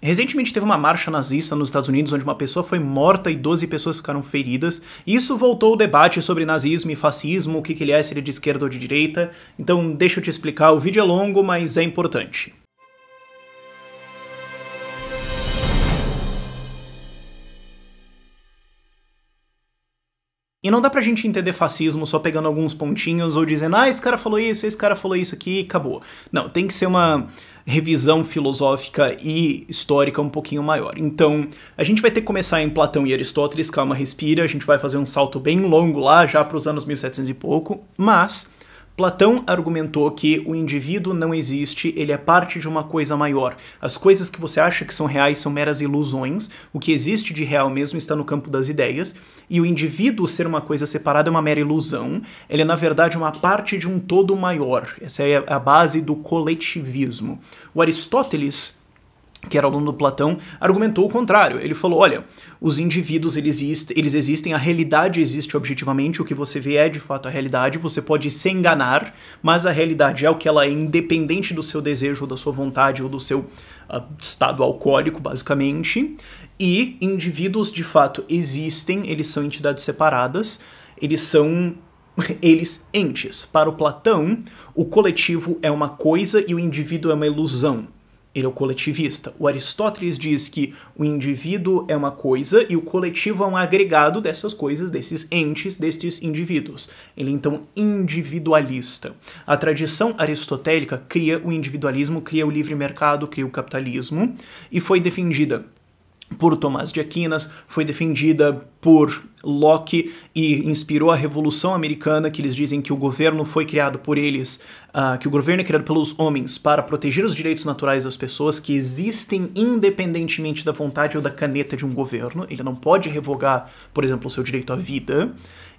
Recentemente teve uma marcha nazista nos Estados Unidos onde uma pessoa foi morta e 12 pessoas ficaram feridas. Isso voltou o debate sobre nazismo e fascismo, o que ele é, se ele é de esquerda ou de direita. Então deixa eu te explicar, o vídeo é longo, mas é importante. E não dá pra gente entender fascismo só pegando alguns pontinhos ou dizendo, esse cara falou isso, esse cara falou isso aqui, acabou. Não, tem que ser uma revisão filosófica e histórica um pouquinho maior. Então, a gente vai ter que começar em Platão e Aristóteles, calma, respira, a gente vai fazer um salto bem longo lá, já para os anos 1700 e pouco, mas Platão argumentou que o indivíduo não existe, ele é parte de uma coisa maior. As coisas que você acha que são reais são meras ilusões, o que existe de real mesmo está no campo das ideias, e o indivíduo ser uma coisa separada é uma mera ilusão, ele é na verdade uma parte de um todo maior. Essa é a base do coletivismo. O Aristóteles, que era aluno do Platão, argumentou o contrário. Ele falou, olha, os indivíduos eles existem, a realidade existe objetivamente, o que você vê é de fato a realidade, você pode se enganar, mas a realidade é o que ela é, independente do seu desejo, ou da sua vontade, ou do seu estado alcoólico, basicamente. E indivíduos de fato existem, eles são entidades separadas, eles são entes. Para o Platão, o coletivo é uma coisa e o indivíduo é uma ilusão. Ele é o coletivista. O Aristóteles diz que o indivíduo é uma coisa e o coletivo é um agregado dessas coisas, desses entes, destes indivíduos. Ele é, então, individualista. A tradição aristotélica cria o individualismo, cria o livre mercado, cria o capitalismo, e foi defendida por Tomás de Aquinas, foi defendida por Locke e inspirou a Revolução Americana, que eles dizem que o governo foi criado por eles, que o governo é criado pelos homens para proteger os direitos naturais das pessoas que existem independentemente da vontade ou da caneta de um governo. Ele não pode revogar, por exemplo, o seu direito à vida,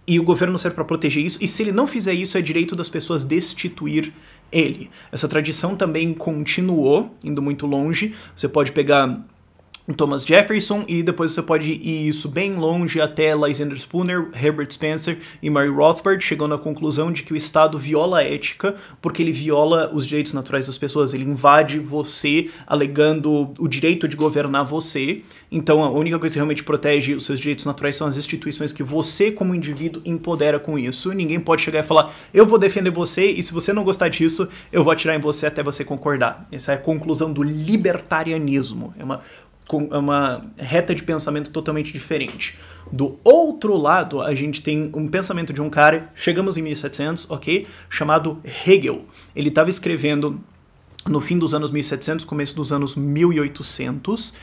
e o governo serve para proteger isso, e se ele não fizer isso, é direito das pessoas destituir ele. Essa tradição também continuou, indo muito longe. Você pode pegar Thomas Jefferson, e depois você pode ir isso bem longe até Lysander Spooner, Herbert Spencer e Murray Rothbard, chegando à conclusão de que o Estado viola a ética porque ele viola os direitos naturais das pessoas, ele invade você, alegando o direito de governar você. Então a única coisa que realmente protege os seus direitos naturais são as instituições que você, como indivíduo, empodera com isso. Ninguém pode chegar e falar, eu vou defender você, e se você não gostar disso, eu vou atirar em você até você concordar. Essa é a conclusão do libertarianismo. É uma reta de pensamento totalmente diferente. Do outro lado, a gente tem um pensamento de um cara, chegamos em 1700, ok? Chamado Hegel. Ele estava escrevendo no fim dos anos 1700, começo dos anos 1800,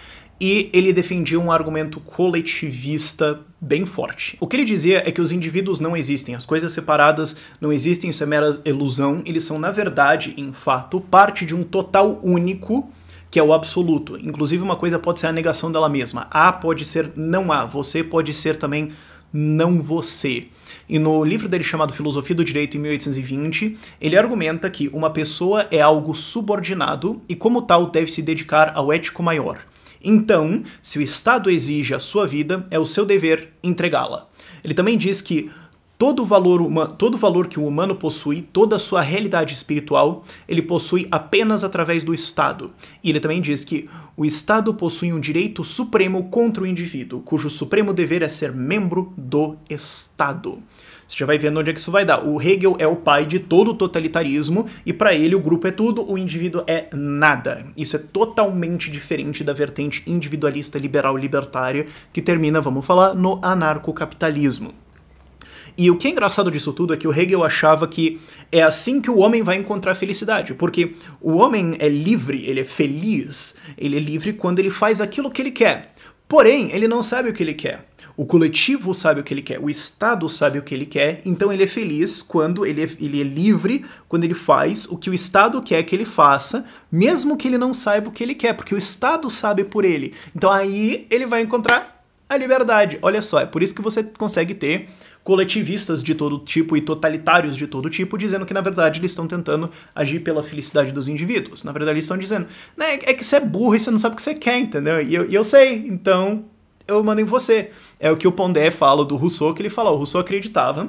e ele defendia um argumento coletivista bem forte. O que ele dizia é que os indivíduos não existem, as coisas separadas não existem, isso é mera ilusão, eles são, na verdade, em fato, parte de um total único, que é o absoluto. Inclusive, uma coisa pode ser a negação dela mesma. A pode ser não a, você pode ser também não você. E no livro dele chamado Filosofia do Direito, em 1820, ele argumenta que uma pessoa é algo subordinado e, como tal, deve se dedicar ao ético maior. Então, se o Estado exige a sua vida, é o seu dever entregá-la. Ele também diz que todo valor que o humano possui, toda a sua realidade espiritual, ele possui apenas através do Estado. E ele também diz que o Estado possui um direito supremo contra o indivíduo, cujo supremo dever é ser membro do Estado. Você já vai vendo onde é que isso vai dar. O Hegel é o pai de todo o totalitarismo, e para ele o grupo é tudo, o indivíduo é nada. Isso é totalmente diferente da vertente individualista, liberal, libertária, que termina, vamos falar, no anarcocapitalismo. E o que é engraçado disso tudo é que o Hegel achava que é assim que o homem vai encontrar felicidade, porque o homem é livre, ele é feliz, ele é livre quando ele faz aquilo que ele quer. Porém, ele não sabe o que ele quer. O coletivo sabe o que ele quer, o Estado sabe o que ele quer, então ele é feliz quando ele é livre, quando ele faz o que o Estado quer que ele faça, mesmo que ele não saiba o que ele quer, porque o Estado sabe por ele. Então aí ele vai encontrar a liberdade. Olha só, é por isso que você consegue ter coletivistas de todo tipo e totalitários de todo tipo, dizendo que, na verdade, eles estão tentando agir pela felicidade dos indivíduos. Na verdade, eles estão dizendo, né, é que você é burro e você não sabe o que você quer, entendeu? E eu sei, então eu mando em você. É o que o Pondé fala do Rousseau, que ele fala, o Rousseau acreditava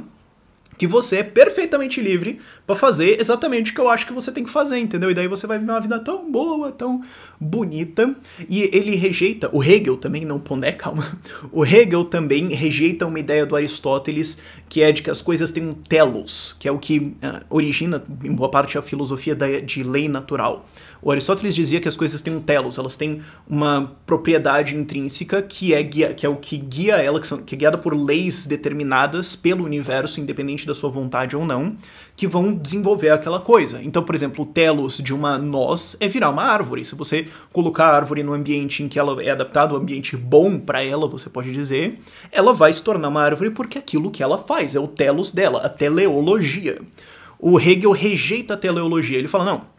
que você é perfeitamente livre pra fazer exatamente o que eu acho que você tem que fazer, entendeu? E daí você vai viver uma vida tão boa, tão bonita. E ele rejeita, o Hegel também, não Pondé, calma. O Hegel também rejeita uma ideia do Aristóteles, que é de que as coisas têm um telos, que é o que origina, em boa parte, a filosofia de lei natural. O Aristóteles dizia que as coisas têm um telos, elas têm uma propriedade intrínseca que é o que guia ela, que é guiada por leis determinadas pelo universo, independente da sua vontade ou não, que vão desenvolver aquela coisa. Então, por exemplo, o telos de uma noz é virar uma árvore. Se você colocar a árvore num ambiente em que ela é adaptado, um ambiente bom para ela, você pode dizer, ela vai se tornar uma árvore porque é aquilo que ela faz, é o telos dela, a teleologia. O Hegel rejeita a teleologia, ele fala, não,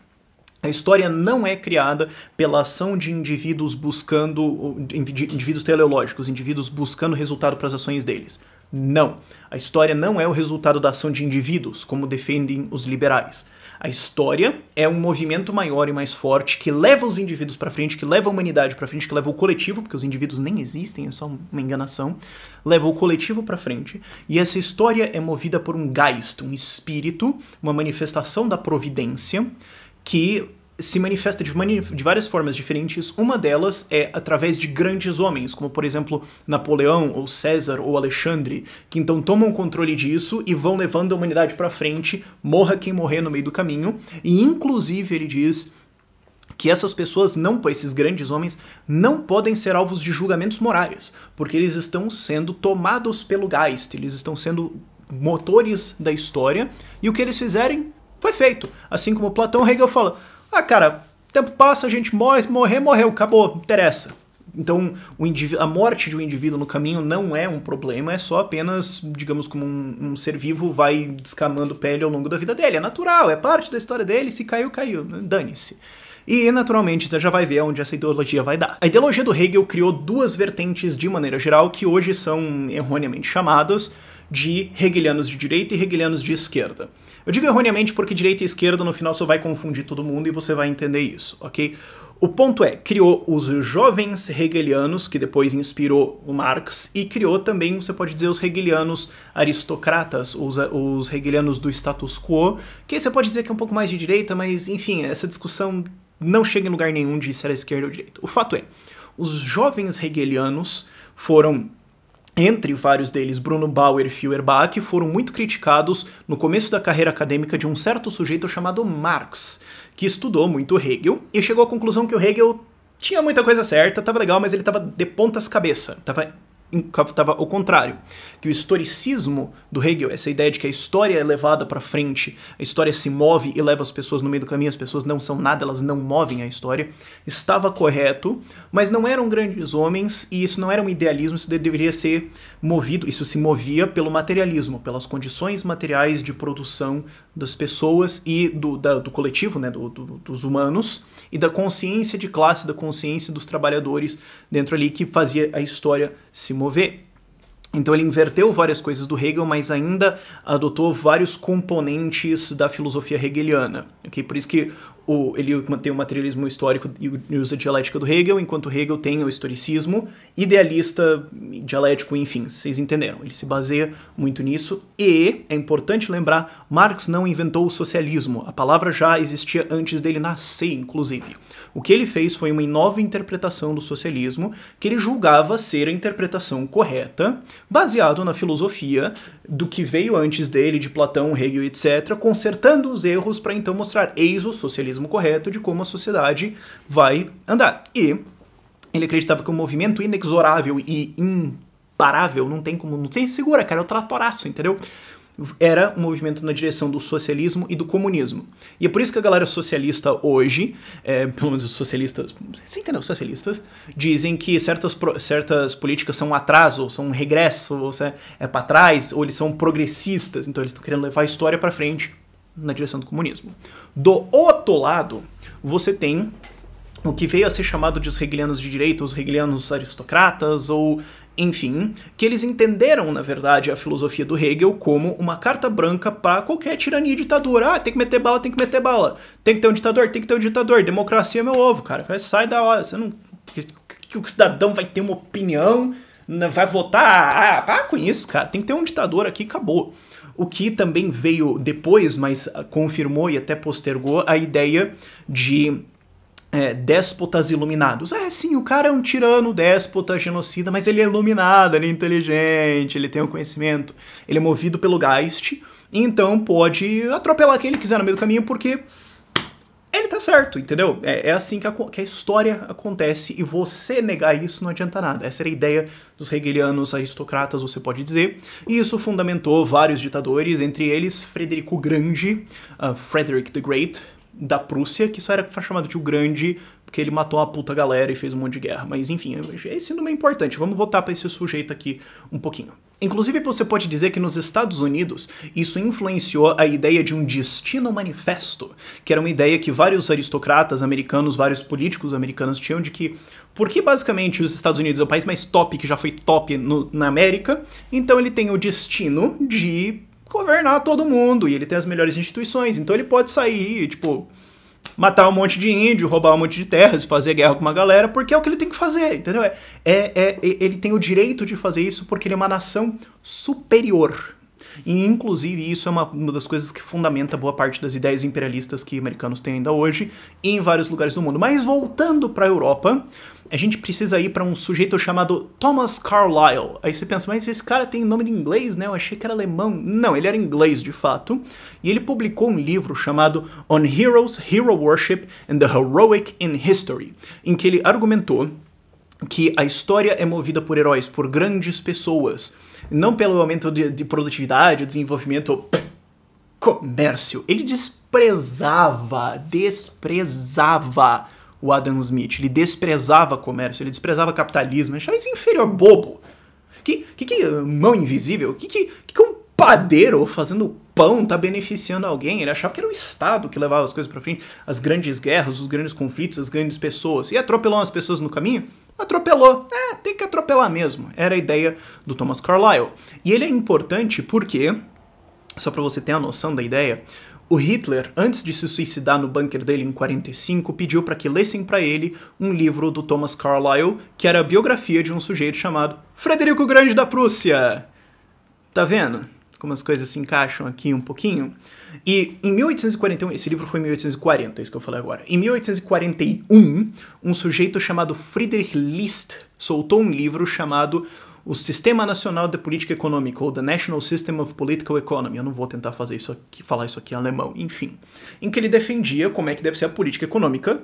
a história não é criada pela ação de indivíduos buscando, indivíduos teleológicos, indivíduos buscando resultado para as ações deles. Não. A história não é o resultado da ação de indivíduos, como defendem os liberais. A história é um movimento maior e mais forte que leva os indivíduos para frente, que leva a humanidade para frente, que leva o coletivo, porque os indivíduos nem existem, é só uma enganação, leva o coletivo para frente. E essa história é movida por um Geist, um espírito, uma manifestação da providência, que se manifesta de várias formas diferentes. Uma delas é através de grandes homens, como por exemplo Napoleão, ou César, ou Alexandre, que então tomam controle disso e vão levando a humanidade para frente, morra quem morrer no meio do caminho. E inclusive ele diz que essas pessoas, esses grandes homens, não podem ser alvos de julgamentos morais, porque eles estão sendo tomados pelo Geist, eles estão sendo motores da história, e o que eles fizerem foi feito. Assim como Platão, Hegel fala, cara, o tempo passa, a gente morreu, acabou, não interessa. Então, a morte de um indivíduo no caminho não é um problema, é só apenas, digamos, como um ser vivo vai descamando pele ao longo da vida dele. É natural, é parte da história dele, se caiu, caiu, dane-se. E, naturalmente, você já vai ver onde essa ideologia vai dar. A ideologia do Hegel criou duas vertentes, de maneira geral, que hoje são erroneamente chamadas de hegelianos de direita e hegelianos de esquerda. Eu digo erroneamente porque direita e esquerda no final só vai confundir todo mundo e você vai entender isso, ok? O ponto é, criou os jovens hegelianos, que depois inspirou o Marx, e criou também, você pode dizer, os hegelianos aristocratas, os hegelianos do status quo, que você pode dizer que é um pouco mais de direita, mas enfim, essa discussão não chega em lugar nenhum de se era esquerda ou direita. O fato é, os jovens hegelianos foram, entre vários deles, Bruno Bauer e Feuerbach, foram muito criticados no começo da carreira acadêmica de um certo sujeito chamado Marx, que estudou muito Hegel e chegou à conclusão que o Hegel tinha muita coisa certa, estava legal, mas ele estava de pontas cabeça, estava ao contrário, que o historicismo do Hegel, essa ideia de que a história é levada para frente, a história se move e leva as pessoas no meio do caminho, as pessoas não são nada, elas não movem a história, estava correto, mas não eram grandes homens e isso não era um idealismo, isso deveria ser movido, isso se movia pelo materialismo, pelas condições materiais de produção das pessoas e do coletivo, né, dos humanos, e da consciência de classe, da consciência dos trabalhadores dentro ali que fazia a história se mover. Então ele inverteu várias coisas do Hegel, mas ainda adotou vários componentes da filosofia hegeliana. Okay? Por isso que ele mantém o materialismo histórico e usa a dialética do Hegel, enquanto Hegel tem o historicismo idealista, dialético, enfim, vocês entenderam. Ele se baseia muito nisso. E, é importante lembrar, Marx não inventou o socialismo. A palavra já existia antes dele nascer, inclusive. O que ele fez foi uma nova interpretação do socialismo, que ele julgava ser a interpretação correta, baseado na filosofia do que veio antes dele, de Platão, Hegel, etc., consertando os erros para então mostrar eis o socialismo correto de como a sociedade vai andar. E ele acreditava que um movimento inexorável e imparável, não tem segura, cara, é o tratoraço, entendeu? Era um movimento na direção do socialismo e do comunismo. E é por isso que a galera socialista hoje, pelo menos os socialistas, você entendeu, socialistas, dizem que certas políticas são um atraso, ou são um regresso, ou é para trás, ou eles são progressistas, então eles estão querendo levar a história para frente na direção do comunismo. Do outro lado, você tem o que veio a ser chamado de os hegelianos de direita, os hegelianos aristocratas, ou enfim, que eles entenderam, na verdade, a filosofia do Hegel como uma carta branca para qualquer tirania e ditadura. Ah, tem que meter bala, tem que meter bala. Tem que ter um ditador, tem que ter um ditador. Democracia é meu ovo, cara. Sai da hora. Você não... que o cidadão vai ter uma opinião, vai votar. Ah, para com isso, cara. Tem que ter um ditador aqui, acabou. o que também veio depois, mas confirmou e até postergou a ideia de déspotas iluminados. Sim, o cara é um tirano, déspota, genocida, mas ele é iluminado, ele é inteligente, ele tem o conhecimento, ele é movido pelo Geist, então pode atropelar quem ele quiser no meio do caminho, porque ele tá certo, entendeu? É assim que a história acontece, e você negar isso não adianta nada. Essa era a ideia dos hegelianos aristocratas, você pode dizer, e isso fundamentou vários ditadores, entre eles Frederico o Grande, Frederick the Great, da Prússia, que só era chamado de o Grande porque ele matou uma puta galera e fez um monte de guerra. Mas enfim, esse nome é importante. Vamos voltar para esse sujeito aqui um pouquinho. Inclusive, você pode dizer que nos Estados Unidos isso influenciou a ideia de um destino manifesto, que era uma ideia que vários aristocratas americanos, vários políticos americanos tinham, de que, porque basicamente os Estados Unidos é o país mais top, que já foi top na América, então ele tem o destino de governar todo mundo, e ele tem as melhores instituições, então ele pode sair, tipo, matar um monte de índio, roubar um monte de terras, fazer guerra com uma galera, porque é o que ele tem que fazer, entendeu? Ele tem o direito de fazer isso porque ele é uma nação superior. E, inclusive, isso é uma das coisas que fundamenta boa parte das ideias imperialistas que americanos têm ainda hoje em vários lugares do mundo. Mas, voltando para a Europa, a gente precisa ir para um sujeito chamado Thomas Carlyle. Aí você pensa, mas esse cara tem nome de inglês, né? Eu achei que era alemão. Não, ele era inglês, de fato. E ele publicou um livro chamado On Heroes, Hero Worship and the Heroic in History, em que ele argumentou que a história é movida por heróis, por grandes pessoas, não pelo aumento de produtividade, desenvolvimento ou comércio. Ele desprezava o Adam Smith, ele desprezava comércio, ele desprezava capitalismo, ele achava isso inferior, bobo. Que mão invisível? Que um padeiro fazendo pão tá beneficiando alguém? Ele achava que era o Estado que levava as coisas pra frente, as grandes guerras, os grandes conflitos, as grandes pessoas. E atropelou umas pessoas no caminho? Atropelou. Tem que atropelar mesmo. Era a ideia do Thomas Carlyle. E ele é importante porque, só pra você ter a noção da ideia, o Hitler, antes de se suicidar no bunker dele em 45, pediu para que lessem para ele um livro do Thomas Carlyle, que era a biografia de um sujeito chamado Frederico o Grande da Prússia. Tá vendo como as coisas se encaixam aqui um pouquinho? E em 1841, esse livro foi em 1840, isso que eu falei agora. Em 1841, um sujeito chamado Friedrich List soltou um livro chamado O Sistema Nacional de Política Econômica, ou The National System of Political Economy. Eu não vou tentar falar isso aqui em alemão, enfim. Em que ele defendia como é que deve ser a política econômica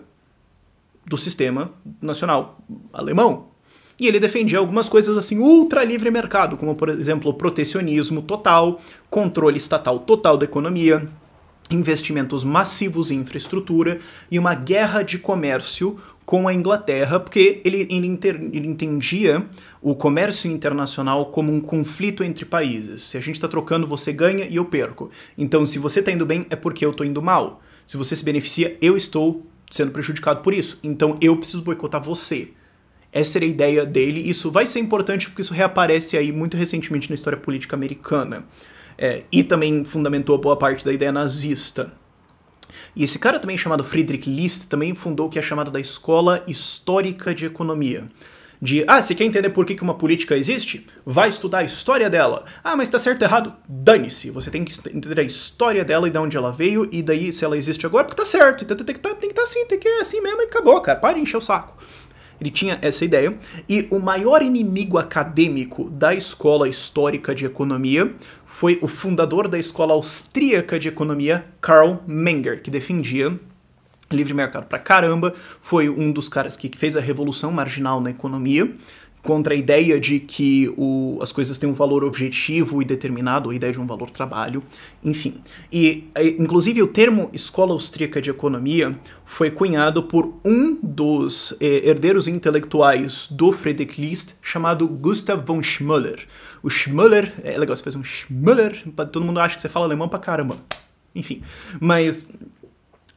do sistema nacional alemão. E ele defendia algumas coisas assim, ultra livre mercado, como, por exemplo, o protecionismo total, controle estatal total da economia, investimentos massivos em infraestrutura e uma guerra de comércio com a Inglaterra, porque ele entendia o comércio internacional como um conflito entre países. Se a gente está trocando, você ganha e eu perco. Então, se você está indo bem, é porque eu estou indo mal. Se você se beneficia, eu estou sendo prejudicado por isso. Então, eu preciso boicotar você. Essa era a ideia dele. Isso vai ser importante porque isso reaparece aí muito recentemente na história política americana. E também fundamentou boa parte da ideia nazista. E esse cara também chamado Friedrich List também fundou o que é chamado da Escola Histórica de Economia. Você quer entender por que uma política existe? Vai estudar a história dela. Mas tá certo ou errado? Dane-se. Você tem que entender a história dela e de onde ela veio, e daí se ela existe agora, porque tá certo. Então tem que estar assim, tem que ir assim mesmo e acabou, cara. Para de encher o saco. Ele tinha essa ideia, e o maior inimigo acadêmico da Escola Histórica de Economia foi o fundador da Escola Austríaca de Economia, Karl Menger, que defendia livre mercado pra caramba, foi um dos caras que fez a revolução marginal na economia, contra a ideia de que as coisas têm um valor objetivo e determinado, a ideia de um valor trabalho, enfim. E, inclusive, o termo Escola Austríaca de Economia foi cunhado por um dos herdeiros intelectuais do Friedrich List, chamado Gustav von Schmöller. O Schmöller, é legal, você faz um Schmöller, todo mundo acha que você fala alemão pra caramba. Enfim, mas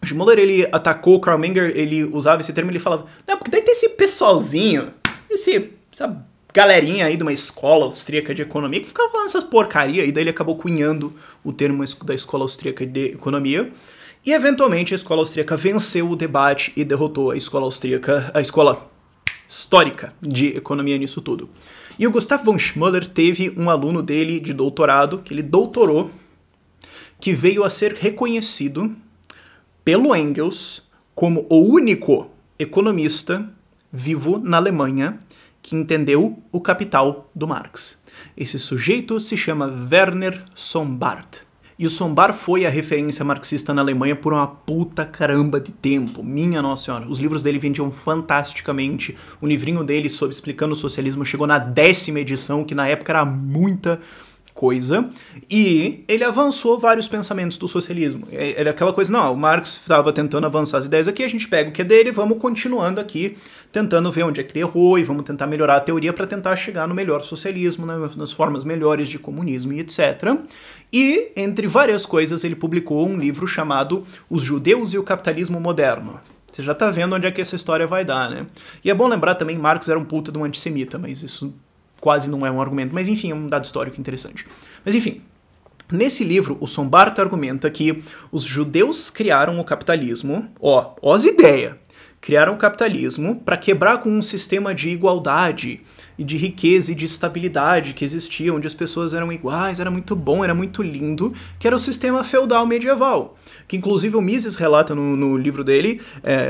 o Schmöller, ele atacou o Karl Menger, ele usava esse termo, ele falava, não, porque daí tem esse pessoalzinho, essa galerinha aí de uma escola austríaca de economia que ficava falando essas porcaria, e daí ele acabou cunhando o termo da Escola Austríaca de Economia, e eventualmente a Escola Austríaca venceu o debate e derrotou a Escola Histórica de Economia nisso tudo. E o Gustav von Schmöller teve um aluno dele de doutorado, que ele doutorou que veio a ser reconhecido pelo Engels como o único economista vivo na Alemanha que entendeu o Capital do Marx. Esse sujeito se chama Werner Sombart. E o Sombart foi a referência marxista na Alemanha por uma puta caramba de tempo. Minha Nossa Senhora. Os livros dele vendiam fantasticamente. O livrinho dele sobre explicando o socialismo chegou na 10ª edição, que na época era muita coisa, e ele avançou vários pensamentos do socialismo. Era aquela coisa, não, o Marx estava tentando avançar as ideias aqui, a gente pega o que é dele, vamos continuando aqui, tentando ver onde é que ele errou, e vamos tentar melhorar a teoria para tentar chegar no melhor socialismo, né, nas formas melhores de comunismo e etc. E, entre várias coisas, ele publicou um livro chamado Os Judeus e o Capitalismo Moderno. Você já tá vendo onde é que essa história vai dar, né? E é bom lembrar também, Marx era um puta de um antissemita, mas isso quase não é um argumento, mas enfim, é um dado histórico interessante. Mas enfim, nesse livro, o Sombart argumenta que os judeus criaram o capitalismo, as ideias, criaram o capitalismo para quebrar com um sistema de igualdade e de riqueza e de estabilidade que existia, onde as pessoas eram iguais, era muito bom, era muito lindo, que era o sistema feudal medieval. Que inclusive o Mises relata no livro dele,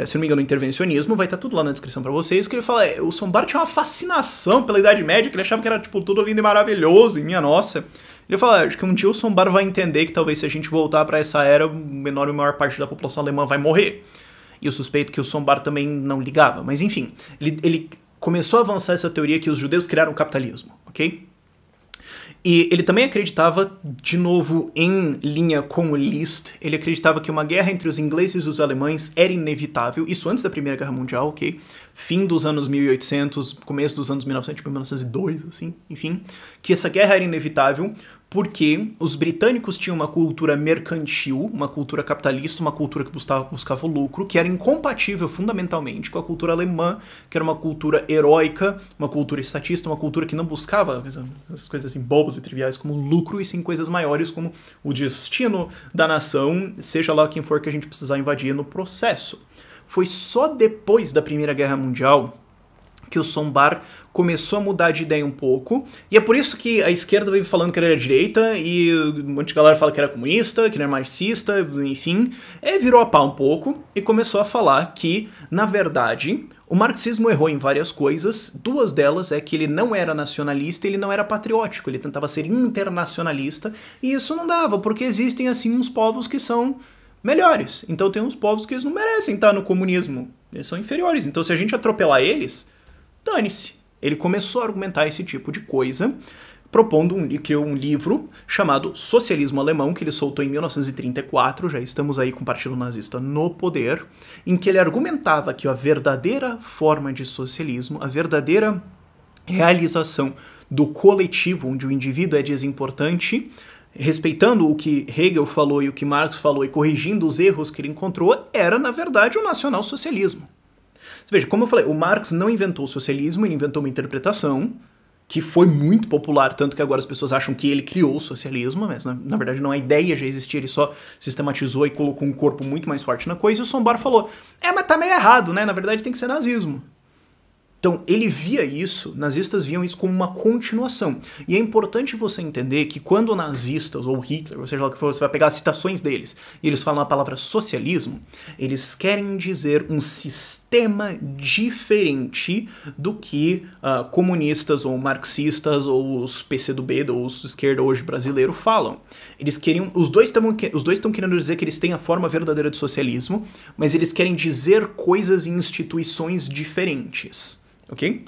se não me engano, Intervencionismo, vai estar tudo lá na descrição pra vocês, que ele fala, o Sombart tinha uma fascinação pela Idade Média, que ele achava que era tipo tudo lindo e maravilhoso, e minha nossa. Ele fala, acho que um dia o Sombart vai entender que talvez se a gente voltar pra essa era, menor e maior parte da população alemã vai morrer. E eu suspeito que o Sombart também não ligava, mas enfim, ele começou a avançar essa teoria que os judeus criaram o capitalismo, ok? E ele também acreditava, de novo, em linha com o List, ele acreditava que uma guerra entre os ingleses e os alemães era inevitável, isso antes da Primeira Guerra Mundial, ok? Fim dos anos 1800, começo dos anos 1900, tipo 1902, assim, enfim, que essa guerra era inevitável porque os britânicos tinham uma cultura mercantil, uma cultura capitalista, uma cultura que buscava o lucro, que era incompatível fundamentalmente com a cultura alemã, que era uma cultura heróica, uma cultura estatista, uma cultura que não buscava essas coisas assim bobas e triviais como lucro, e sim coisas maiores como o destino da nação, seja lá quem for que a gente precisar invadir no processo. Foi só depois da Primeira Guerra Mundial que o Sombart começou a mudar de ideia um pouco, e é por isso que a esquerda veio falando que era direita, e um monte de galera fala que era comunista, que era marxista, enfim, virou a pá um pouco, e começou a falar que, na verdade, o marxismo errou em várias coisas, duas delas é que ele não era nacionalista, ele não era patriótico, ele tentava ser internacionalista, e isso não dava, porque existem, assim, uns povos que são melhores, então tem uns povos que eles não merecem estar no comunismo, eles são inferiores, então se a gente atropelar eles, dane-se. Ele começou a argumentar esse tipo de coisa, criou um livro chamado Socialismo Alemão, que ele soltou em 1934, já estamos aí com o Partido Nazista no poder, em que ele argumentava que a verdadeira forma de socialismo, a verdadeira realização do coletivo, onde o indivíduo é desimportante, respeitando o que Hegel falou e o que Marx falou e corrigindo os erros que ele encontrou, era, na verdade, o nacionalsocialismo. Você veja, como eu falei, o Marx não inventou o socialismo, ele inventou uma interpretação que foi muito popular, tanto que agora as pessoas acham que ele criou o socialismo, mas na verdade não, a ideia já existia, ele só sistematizou e colocou um corpo muito mais forte na coisa, e o Sombart falou, mas tá meio errado, né, na verdade tem que ser nazismo. Então, ele via isso, nazistas viam isso como uma continuação. E é importante você entender que quando nazistas, ou Hitler, ou seja lá o que for, você vai pegar as citações deles, e eles falam a palavra socialismo, eles querem dizer um sistema diferente do que comunistas, ou marxistas, ou os PCdoB, ou os esquerda hoje brasileiro falam. Eles queriam, os dois estão querendo dizer que eles têm a forma verdadeira de socialismo, mas eles querem dizer coisas e instituições diferentes. Ok?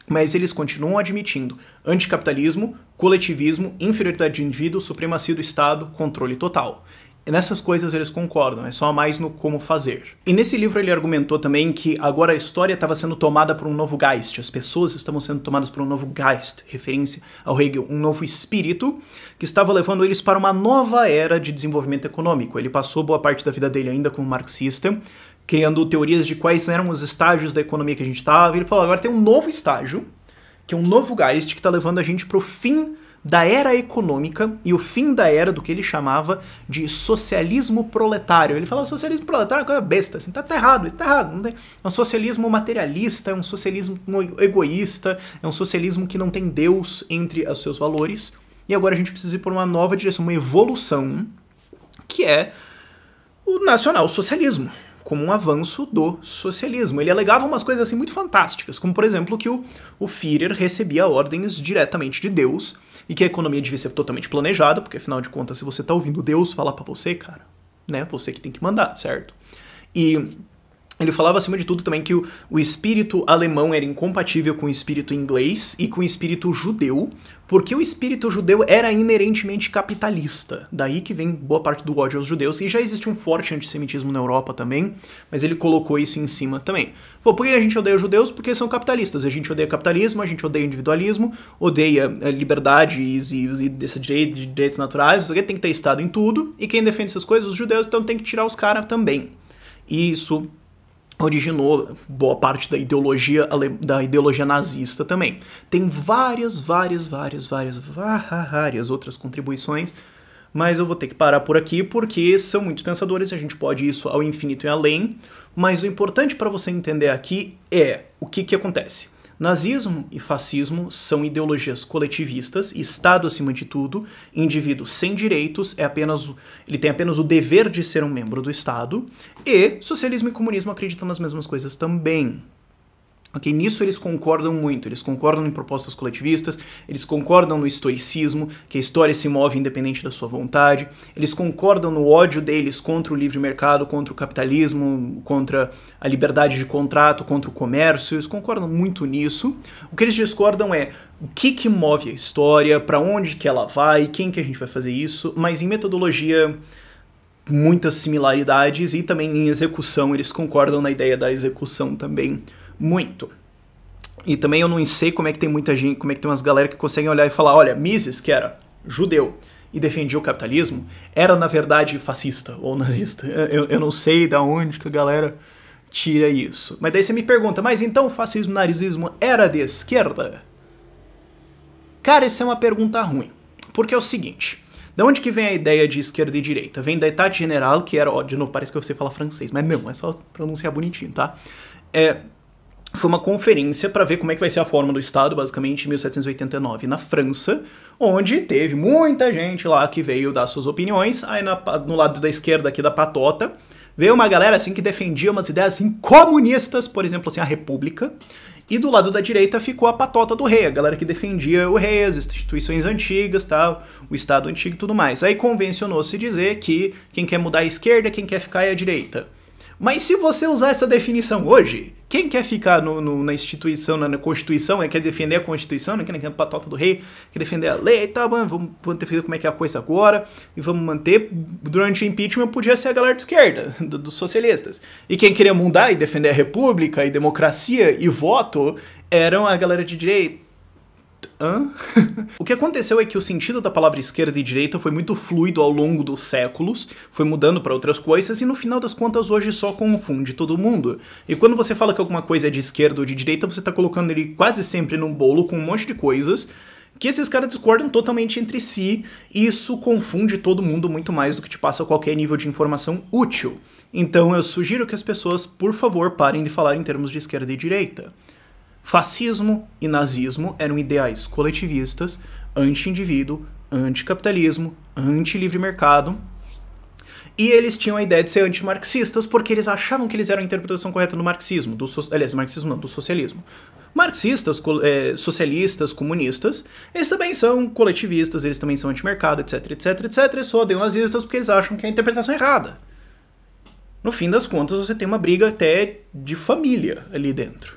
Mas eles continuam admitindo anticapitalismo, coletivismo, inferioridade de indivíduo, supremacia do Estado, controle total. E nessas coisas eles concordam, é só mais no como fazer. E nesse livro ele argumentou também que agora a história estava sendo tomada por um novo Geist, as pessoas estavam sendo tomadas por um novo Geist, referência ao Hegel, um novo espírito que estava levando eles para uma nova era de desenvolvimento econômico. Ele passou boa parte da vida dele ainda como marxista, criando teorias de quais eram os estágios da economia que a gente estava, e ele falou, agora tem um novo estágio, que é um novo Geist que está levando a gente para o fim da era econômica e o fim da era do que ele chamava de socialismo proletário. Ele fala, socialismo proletário é uma coisa besta, assim, tá errado, tá errado. Não tem... É um socialismo materialista, é um socialismo egoísta, é um socialismo que não tem Deus entre os seus valores, e agora a gente precisa ir por uma nova direção, uma evolução que é o nacionalsocialismo, como um avanço do socialismo. Ele alegava umas coisas assim muito fantásticas, como por exemplo que o Führer recebia ordens diretamente de Deus e que a economia devia ser totalmente planejada, porque afinal de contas, se você tá ouvindo Deus falar pra você, cara, né, você que tem que mandar, certo? E ele falava, acima de tudo, também que o espírito alemão era incompatível com o espírito inglês e com o espírito judeu, porque o espírito judeu era inerentemente capitalista. Daí que vem boa parte do ódio aos judeus, e já existe um forte antissemitismo na Europa também, mas ele colocou isso em cima também. Falou, por que a gente odeia os judeus? Porque eles são capitalistas. A gente odeia capitalismo, a gente odeia individualismo, odeia liberdades e direitos naturais, tem que ter Estado em tudo, e quem defende essas coisas, os judeus, então tem que tirar os caras também. E isso originou boa parte da ideologia nazista também. Tem várias outras contribuições, mas eu vou ter que parar por aqui porque são muitos pensadores, a gente pode ir isso ao infinito e além, mas o importante para você entender aqui é o que acontece. Nazismo e fascismo são ideologias coletivistas, Estado acima de tudo, indivíduo sem direitos, ele tem apenas o dever de ser um membro do Estado, e socialismo e comunismo acreditam nas mesmas coisas também. Okay? Nisso eles concordam muito, eles concordam em propostas coletivistas, eles concordam no historicismo, que a história se move independente da sua vontade, eles concordam no ódio deles contra o livre mercado, contra o capitalismo, contra a liberdade de contrato, contra o comércio, eles concordam muito nisso. O que eles discordam é o que move a história, para onde que ela vai, quem que a gente vai fazer isso, mas em metodologia muitas similaridades e também em execução, eles concordam na ideia da execução também muito. E também eu não sei como é que tem muita gente, como é que tem umas galera que conseguem olhar e falar, olha, Mises, que era judeu e defendia o capitalismo, era na verdade fascista ou nazista. Eu não sei da onde que a galera tira isso. Mas daí você me pergunta, mas então o fascismo, nazismo era de esquerda? Cara, isso é uma pergunta ruim. Porque é o seguinte, de onde que vem a ideia de esquerda e direita? Vem da État Générale, que era, ó, de novo, parece que você fala francês, mas não, é só pronunciar bonitinho, tá? Foi uma conferência para ver como é que vai ser a forma do Estado, basicamente, em 1789, na França, onde teve muita gente lá que veio dar suas opiniões. Aí no lado da esquerda aqui da patota, veio uma galera assim que defendia umas ideias assim comunistas, por exemplo, assim, a República. E do lado da direita ficou a patota do rei, a galera que defendia o rei, as instituições antigas, tal, o Estado antigo e tudo mais. Aí convencionou-se dizer que quem quer mudar a esquerda, quem quer ficar é a direita. Mas se você usar essa definição hoje, quem quer ficar na instituição, na Constituição, quer defender a Constituição, não quer a patota do rei, quer defender a lei, tá, vamos defender como é que é a coisa agora, e vamos manter, durante o impeachment podia ser a galera de esquerda, dos socialistas. E quem queria mudar e defender a república, e democracia, e voto, eram a galera de direita. Hã? O que aconteceu é que o sentido da palavra esquerda e direita foi muito fluido ao longo dos séculos, foi mudando para outras coisas e no final das contas hoje só confunde todo mundo. E quando você fala que alguma coisa é de esquerda ou de direita, você tá colocando ele quase sempre num bolo com um monte de coisas que esses caras discordam totalmente entre si e isso confunde todo mundo muito mais do que te passa qualquer nível de informação útil. Então eu sugiro que as pessoas, por favor, parem de falar em termos de esquerda e direita. Fascismo e nazismo eram ideais coletivistas, anti-indivíduo, anticapitalismo, anti-livre mercado, e eles tinham a ideia de ser antimarxistas porque eles achavam que eles eram a interpretação correta do marxismo, do marxismo não, do socialismo. Marxistas, socialistas, comunistas, eles também são coletivistas, eles também são antimercado, etc, etc, etc, e só odeiam nazistas porque eles acham que é a interpretação é errada. No fim das contas, você tem uma briga até de família ali dentro.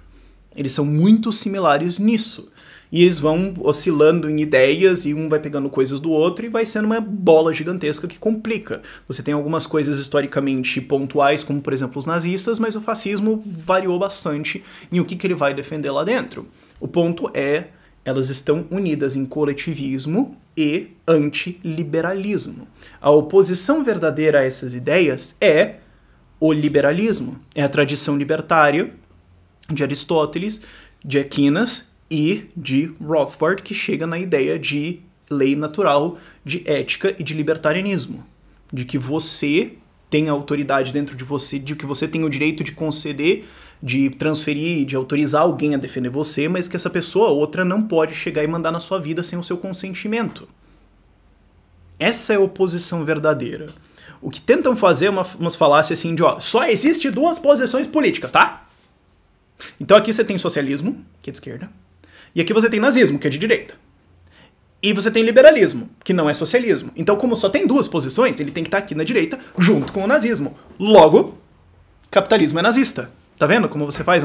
Eles são muito similares nisso. E eles vão oscilando em ideias e um vai pegando coisas do outro e vai sendo uma bola gigantesca que complica. Você tem algumas coisas historicamente pontuais, como por exemplo os nazistas, mas o fascismo variou bastante em o que ele vai defender lá dentro. O ponto é, elas estão unidas em coletivismo e antiliberalismo. A oposição verdadeira a essas ideias é o liberalismo. É a tradição libertária de Aristóteles, de Aquinas e de Rothbard, que chega na ideia de lei natural, de ética e de libertarianismo. De que você tem a autoridade dentro de você, de que você tem o direito de conceder, de transferir, de autorizar alguém a defender você, mas que essa pessoa, outra, não pode chegar e mandar na sua vida sem o seu consentimento. Essa é a oposição verdadeira. o que tentam fazer é umas falácias assim de, ó, só existe duas posições políticas, tá? Então aqui você tem socialismo, que é de esquerda, e aqui você tem nazismo, que é de direita. E você tem liberalismo, que não é socialismo. Então, como só tem duas posições, ele tem que estar aqui na direita, junto com o nazismo. Logo, capitalismo é nazista. Tá vendo como você faz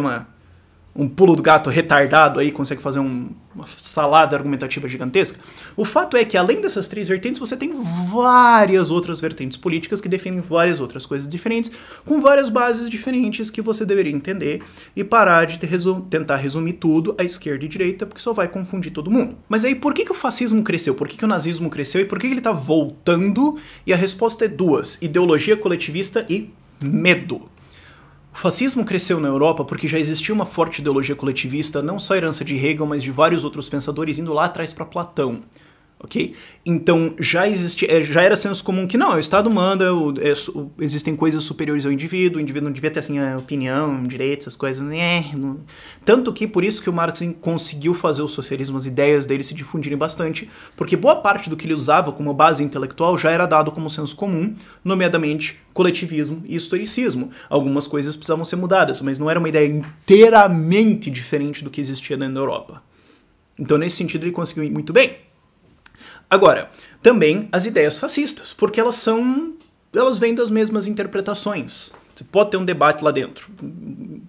um pulo do gato retardado aí, consegue fazer uma salada argumentativa gigantesca? O fato é que, além dessas três vertentes, você tem várias outras vertentes políticas que definem várias outras coisas diferentes, com várias bases diferentes que você deveria entender e parar de tentar resumir tudo à esquerda e direita, porque só vai confundir todo mundo. Mas aí, por que o fascismo cresceu? Por que o nazismo cresceu? E por que ele tá voltando? E a resposta é duas: ideologia coletivista e medo. O fascismo cresceu na Europa porque já existia uma forte ideologia coletivista, não só a herança de Hegel, mas de vários outros pensadores, indo lá atrás para Platão. Ok? Então já era senso comum que não, o Estado manda, existem coisas superiores ao indivíduo, o indivíduo não devia ter assim, a opinião, direitos, essas coisas. Tanto que por isso que o Marx conseguiu fazer o socialismo, as ideias dele se difundirem bastante, porque boa parte do que ele usava como base intelectual já era dado como senso comum, nomeadamente coletivismo e historicismo. Algumas coisas precisavam ser mudadas, mas não era uma ideia inteiramente diferente do que existia na Europa. Então nesse sentido ele conseguiu ir muito bem. Agora, também as ideias fascistas, porque elas vêm das mesmas interpretações. Você pode ter um debate lá dentro,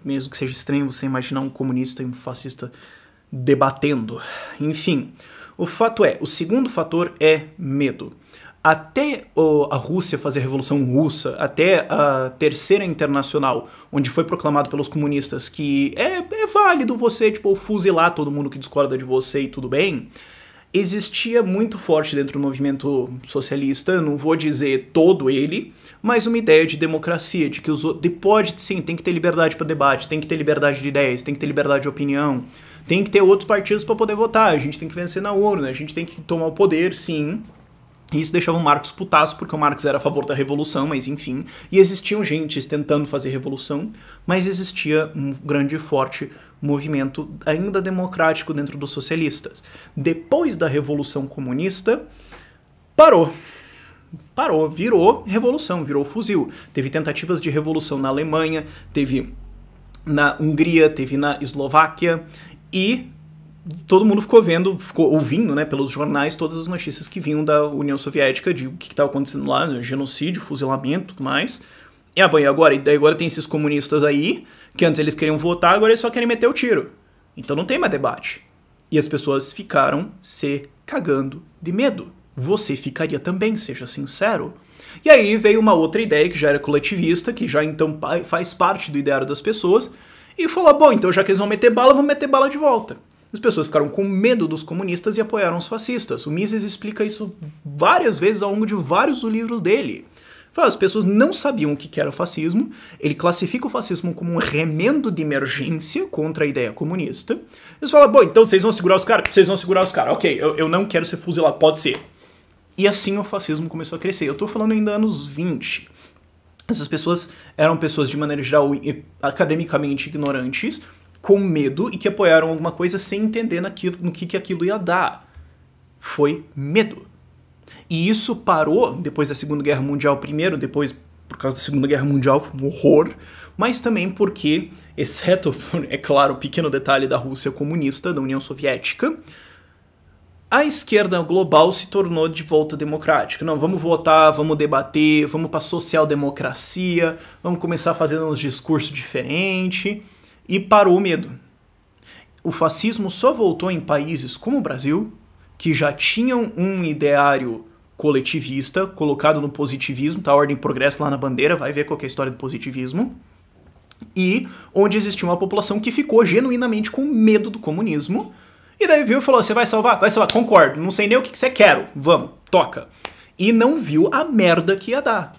mesmo que seja estranho você imaginar um comunista e um fascista debatendo. Enfim, o fato é, o segundo fator é medo. Até a Rússia fazer a Revolução Russa, até a Terceira Internacional, onde foi proclamado pelos comunistas que é válido você fuzilar todo mundo que discorda de você e tudo bem, existia muito forte dentro do movimento socialista, não vou dizer todo ele, mas uma ideia de democracia, de que tem que ter liberdade para debate, tem que ter liberdade de ideias, tem que ter liberdade de opinião, tem que ter outros partidos para poder votar, a gente tem que vencer na urna, a gente tem que tomar o poder, sim. E isso deixava o Marx putaço, porque o Marx era a favor da revolução, mas enfim. E existiam gentes tentando fazer revolução, mas existia um grande e forte movimento ainda democrático dentro dos socialistas. Depois da Revolução Comunista, parou, virou revolução, virou fuzil. Teve tentativas de revolução na Alemanha, teve na Hungria, teve na Eslováquia, e todo mundo ficou ouvindo, né, pelos jornais, todas as notícias que vinham da União Soviética, de o que estava acontecendo lá, genocídio, fuzilamento e tudo mais. E agora tem esses comunistas aí, que antes eles queriam votar, agora eles só querem meter o tiro. Então não tem mais debate. E as pessoas ficaram se cagando de medo. Você ficaria também, seja sincero. E aí veio uma outra ideia que já era coletivista, que já então faz parte do ideário das pessoas, e falou, bom, então já que eles vão meter bala, vamos meter bala de volta. As pessoas ficaram com medo dos comunistas e apoiaram os fascistas. O Mises explica isso várias vezes ao longo de vários dos livros dele. As pessoas não sabiam o que era o fascismo, ele classifica o fascismo como um remendo de emergência contra a ideia comunista. Eles falam, bom, então vocês vão segurar os caras? Vocês vão segurar os caras. Ok, eu não quero ser fuzilado, pode ser. E assim o fascismo começou a crescer. Eu tô falando ainda anos 20. Essas pessoas eram pessoas, de maneira geral, academicamente ignorantes, com medo e que apoiaram alguma coisa sem entender no que aquilo ia dar. Foi medo. E isso parou depois da Segunda Guerra Mundial, primeiro, depois, por causa da Segunda Guerra Mundial, foi um horror, mas também porque, exceto, é claro, o pequeno detalhe da Rússia comunista, da União Soviética, a esquerda global se tornou de volta democrática. Não, vamos votar, vamos debater, vamos para a social-democracia, vamos começar fazendo uns discursos diferentes, e parou o medo. O fascismo só voltou em países como o Brasil, que já tinham um ideário coletivista, colocado no positivismo, tá? Ordem e Progresso lá na bandeira, vai ver qual que é a história do positivismo, e onde existia uma população que ficou genuinamente com medo do comunismo, e daí viu e falou, você vai salvar? Vai salvar, concordo, não sei nem o que você quer, vamos, toca. E não viu a merda que ia dar.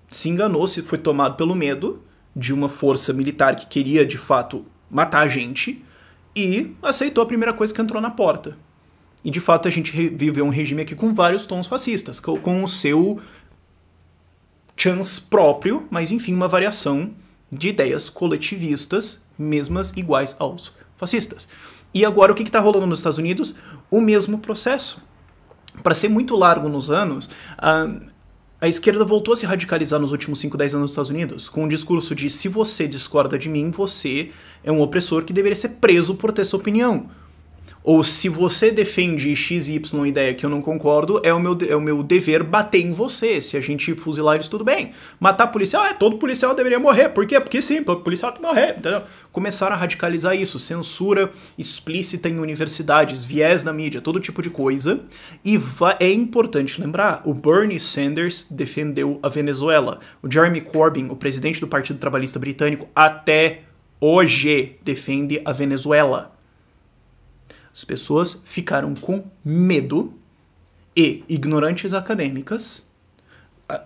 Se enganou, se foi tomado pelo medo de uma força militar que queria, de fato, matar a gente, e aceitou a primeira coisa que entrou na porta. E, de fato, a gente viveu um regime aqui com vários tons fascistas, com o seu chance próprio, mas, enfim, uma variação de ideias coletivistas, mesmas iguais aos fascistas. E agora, o que está rolando nos Estados Unidos? O mesmo processo. Para ser muito largo nos anos, a A esquerda voltou a se radicalizar nos últimos 5, 10 anos nos Estados Unidos, com o discurso de se você discorda de mim, você é um opressor que deveria ser preso por ter sua opinião. Ou se você defende X, Y ideia que eu não concordo, é o meu dever bater em você. Se a gente fuzilar eles, tudo bem. Matar policial, todo policial deveria morrer. Por quê? Porque sim, todo policial tem que morrer. Entendeu? Começaram a radicalizar isso. Censura explícita em universidades, viés na mídia, todo tipo de coisa. E é importante lembrar, o Bernie Sanders defendeu a Venezuela. O Jeremy Corbyn, o presidente do Partido Trabalhista Britânico, até hoje defende a Venezuela. As pessoas ficaram com medo e ignorantes acadêmicas,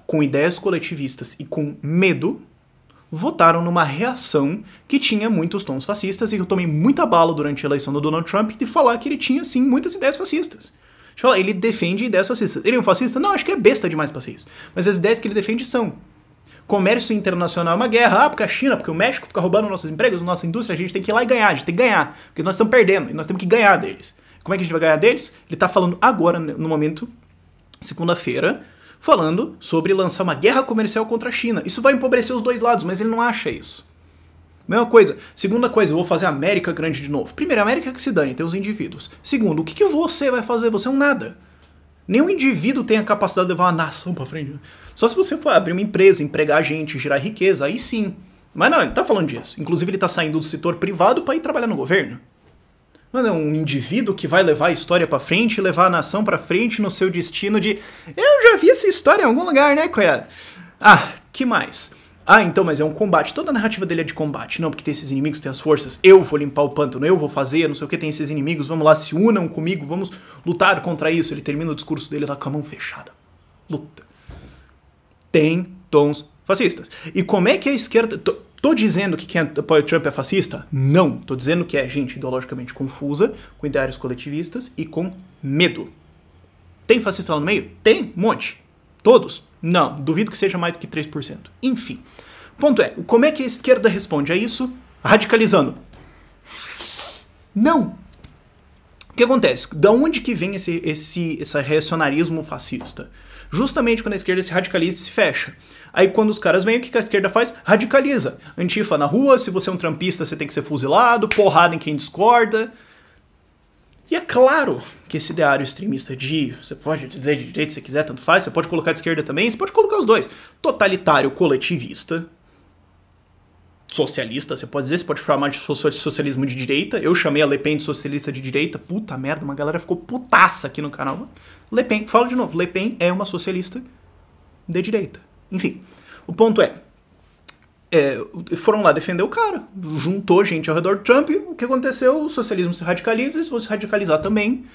com ideias coletivistas e com medo, votaram numa reação que tinha muitos tons fascistas e eu tomei muita bala durante a eleição do Donald Trump de falar que ele tinha, sim, muitas ideias fascistas. Deixa eu falar, ele defende ideias fascistas. Ele é um fascista? Não, acho que é besta demais pra isso. Mas as ideias que ele defende são: comércio internacional é uma guerra, porque a China, porque o México fica roubando nossos empregos, nossa indústria, a gente tem que ir lá e ganhar, a gente tem que ganhar, porque nós estamos perdendo, e nós temos que ganhar deles. Como é que a gente vai ganhar deles? Ele tá falando agora, no momento, segunda-feira, falando sobre lançar uma guerra comercial contra a China. Isso vai empobrecer os dois lados, mas ele não acha isso. Mesma coisa. Segunda coisa, eu vou fazer a América grande de novo. Primeiro, a América que se dane, tem os indivíduos. Segundo, o que você vai fazer? Você é um nada. Nenhum indivíduo tem a capacidade de levar uma nação pra frente. Só se você for abrir uma empresa, empregar gente, gerar riqueza, aí sim. Mas não, ele tá falando disso. Inclusive ele tá saindo do setor privado para ir trabalhar no governo. Mas é um indivíduo que vai levar a história pra frente, levar a nação pra frente no seu destino de... Eu já vi essa história em algum lugar, né, coiada? Ah, que mais? Ah, então, mas é um combate. Toda a narrativa dele é de combate. Não, porque tem esses inimigos, tem as forças. Eu vou limpar o pântano, eu vou fazer, não sei o que, tem esses inimigos. Vamos lá, se unam comigo, vamos lutar contra isso. Ele termina o discurso dele lá com a mão fechada. Luta. Tem tons fascistas. E como é que a esquerda... Tô dizendo que quem apoia o Trump é fascista? Não. Tô dizendo que é gente ideologicamente confusa, com ideários coletivistas e com medo. Tem fascista lá no meio? Tem, um monte. Todos? Não. Duvido que seja mais do que 3%. Enfim. Ponto é, como é que a esquerda responde a isso? Radicalizando. Não. O que acontece? Da onde que vem esse reacionarismo fascista? Justamente quando a esquerda se radicaliza e se fecha. Aí quando os caras vêm, o que a esquerda faz? Radicaliza. Antifa na rua, se você é um trampista, você tem que ser fuzilado, porrada em quem discorda. E é claro que esse ideário extremista você pode dizer de direita se quiser, tanto faz, você pode colocar de esquerda também, você pode colocar os dois. Totalitário coletivista, socialista, você pode dizer, você pode chamar de socialismo de direita. Eu chamei a Le Pen de socialista de direita. Puta merda, uma galera ficou putaça aqui no canal. Le Pen, falo de novo, Le Pen é uma socialista de direita. Enfim, o ponto foram lá defender o cara, juntou gente ao redor do Trump, o que aconteceu? O socialismo se radicaliza, eles vão se radicalizar também.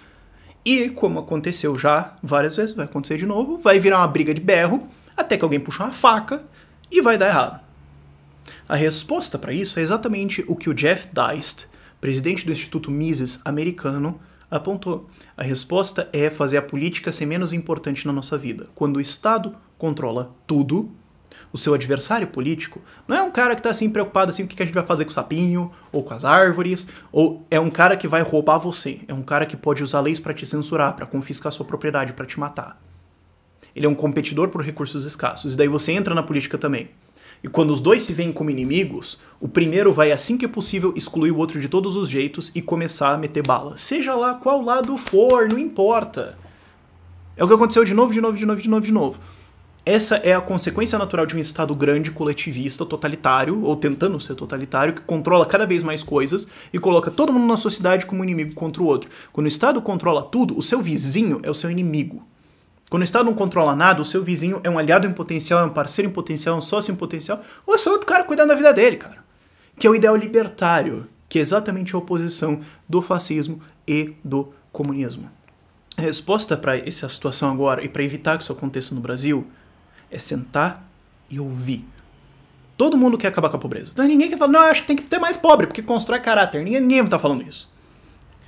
E como aconteceu já várias vezes, vai acontecer de novo, vai virar uma briga de berro, até que alguém puxa uma faca e vai dar errado. A resposta para isso é exatamente o que o Jeff Deist, presidente do Instituto Mises americano, apontou. A resposta é fazer a política ser menos importante na nossa vida. Quando o Estado controla tudo, o seu adversário político não é um cara que está assim preocupado assim, o que a gente vai fazer com o sapinho, ou com as árvores, ou é um cara que vai roubar você, é um cara que pode usar leis para te censurar, para confiscar sua propriedade, para te matar. Ele é um competidor por recursos escassos, e daí você entra na política também. E quando os dois se veem como inimigos, o primeiro vai, assim que é possível, excluir o outro de todos os jeitos e começar a meter bala. Seja lá qual lado for, não importa. É o que aconteceu de novo. Essa é a consequência natural de um Estado grande, coletivista, totalitário, ou tentando ser totalitário, que controla cada vez mais coisas e coloca todo mundo na sociedade como inimigo contra o outro. Quando o Estado controla tudo, o seu vizinho é o seu inimigo. Quando o Estado não controla nada, o seu vizinho é um aliado em potencial, é um parceiro em potencial, é um sócio em potencial, ou é só outro cara cuidando da vida dele, cara. Que é o ideal libertário, que é exatamente a oposição do fascismo e do comunismo. A resposta para essa situação agora, e para evitar que isso aconteça no Brasil, é sentar e ouvir. Todo mundo quer acabar com a pobreza. Então, ninguém quer falar, não, eu acho que tem que ter mais pobre, porque constrói caráter. Ninguém tá falando isso.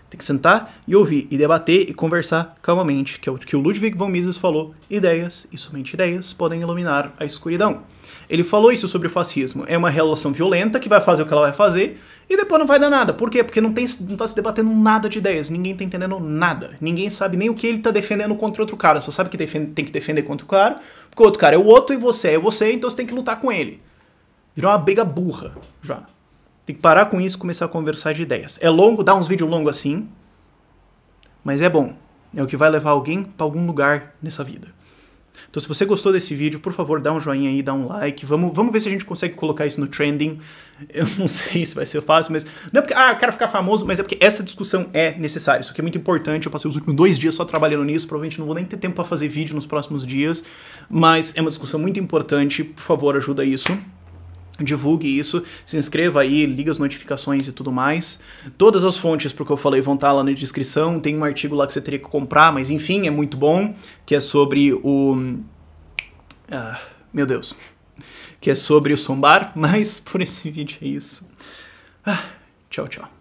Tem que sentar e ouvir, e debater e conversar calmamente, que é o que o Ludwig von Mises falou: ideias, e somente ideias, podem iluminar a escuridão. Ele falou isso sobre o fascismo. É uma relação violenta que vai fazer o que ela vai fazer e depois não vai dar nada. Por quê? Porque não tá se debatendo nada de ideias. Ninguém tá entendendo nada. Ninguém sabe nem o que ele tá defendendo contra outro cara. Só sabe que tem que defender contra o cara, porque o outro cara é o outro e você é você, então você tem que lutar com ele. Virou uma briga burra já. Tem que parar com isso e começar a conversar de ideias. É longo, dá uns vídeos longos assim, mas é bom. É o que vai levar alguém pra algum lugar nessa vida. Então, se você gostou desse vídeo, por favor, dá um joinha aí, dá um like. Vamos ver se a gente consegue colocar isso no trending. Eu não sei se vai ser fácil, mas não é porque, eu quero ficar famoso, mas é porque essa discussão é necessária. Isso aqui é muito importante. Eu passei os últimos 2 dias só trabalhando nisso. Provavelmente não vou nem ter tempo para fazer vídeo nos próximos dias. Mas é uma discussão muito importante. Por favor, ajuda isso. Divulgue isso, se inscreva aí, liga as notificações e tudo mais. Todas as fontes pro que eu falei vão estar lá na descrição. Tem um artigo lá que você teria que comprar, mas enfim, é muito bom, que é sobre o... meu Deus. Que é sobre o Sombar, mas por esse vídeo é isso. Tchau, tchau.